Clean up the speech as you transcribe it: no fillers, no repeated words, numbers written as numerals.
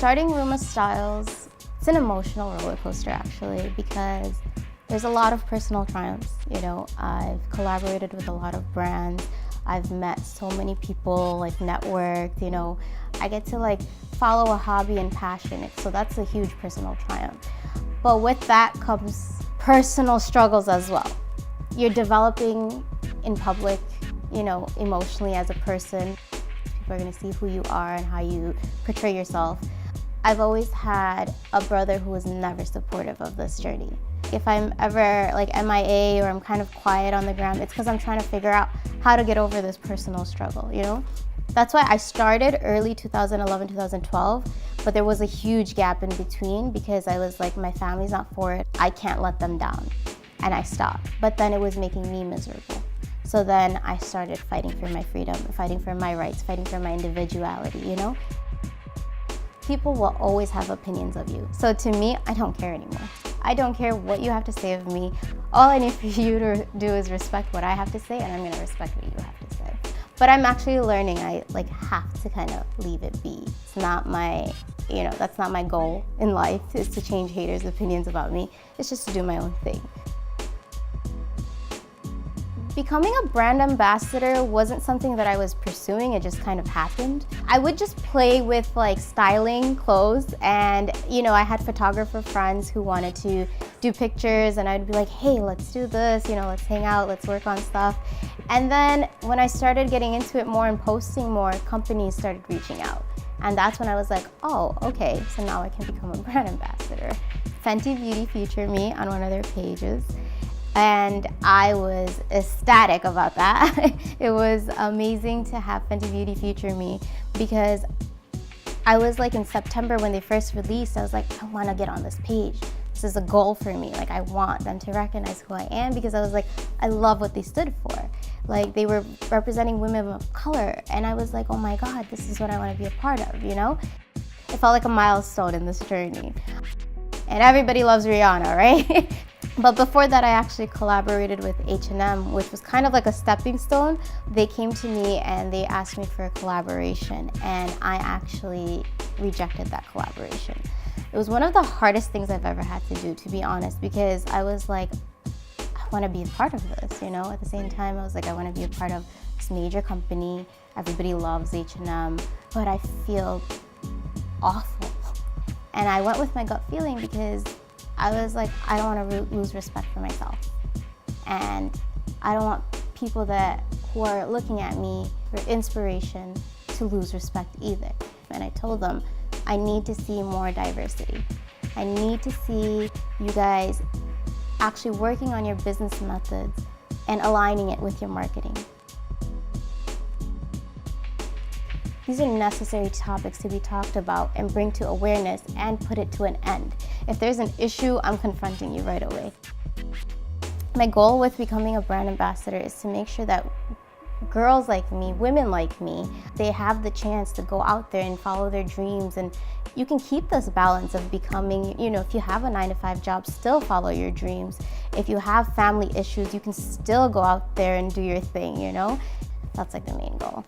Starting RumaStyles, it's an emotional roller coaster actually, because there's a lot of personal triumphs. You know, I've collaborated with a lot of brands. I've met so many people, like networked, you know. I get to like follow a hobby and passion, so that's a huge personal triumph. But with that comes personal struggles as well. You're developing in public, you know, emotionally as a person. People are gonna see who you are and how you portray yourself. I've always had a brother who was never supportive of this journey. If I'm ever like MIA or I'm kind of quiet on the gram, it's because I'm trying to figure out how to get over this personal struggle, you know? That's why I started early 2011, 2012, but there was a huge gap in between because I was like, my family's not for it. I can't let them down. And I stopped. But then it was making me miserable. So then I started fighting for my freedom, fighting for my rights, fighting for my individuality, you know? People will always have opinions of you. So to me, I don't care anymore. I don't care what you have to say of me. All I need for you to do is respect what I have to say, and I'm gonna respect what you have to say. But I'm actually learning I like have to kind of leave it be. It's not my, you know, that's not my goal in life, is to change haters' opinions about me. It's just to do my own thing. Becoming a brand ambassador wasn't something that I was pursuing, it just kind of happened. I would just play with like styling clothes, and you know, I had photographer friends who wanted to do pictures, and I'd be like, hey, let's do this, you know, let's hang out, let's work on stuff. And then when I started getting into it more and posting more, companies started reaching out. And that's when I was like, oh, okay, so now I can become a brand ambassador. Fenty Beauty featured me on one of their pages. And I was ecstatic about that. It was amazing to have Fenty Beauty feature me, because I was like in September when they first released, I was like, I want to get on this page. This is a goal for me. Like, I want them to recognize who I am, because I was like, I love what they stood for. Like, they were representing women of color, and I was like, oh my God, this is what I want to be a part of, you know? It felt like a milestone in this journey. And everybody loves Rihanna, right? But before that, I actually collaborated with H&M, which was kind of like a stepping stone. They came to me and they asked me for a collaboration, and I actually rejected that collaboration. It was one of the hardest things I've ever had to do, to be honest, because I was like, I want to be a part of this, you know? At the same time, I was like, I want to be a part of this major company. Everybody loves H&M, but I feel awful. And I went with my gut feeling, because I was like, I don't want to lose respect for myself. And I don't want people who are looking at me for inspiration to lose respect either. And I told them, I need to see more diversity. I need to see you guys actually working on your business methods and aligning it with your marketing. These are necessary topics to be talked about and bring to awareness and put it to an end. If there's an issue, I'm confronting you right away. My goal with becoming a brand ambassador is to make sure that girls like me, women like me, they have the chance to go out there and follow their dreams. And you can keep this balance of becoming, you know, if you have a 9-to-5 job, still follow your dreams. If you have family issues, you can still go out there and do your thing, you know? That's like the main goal.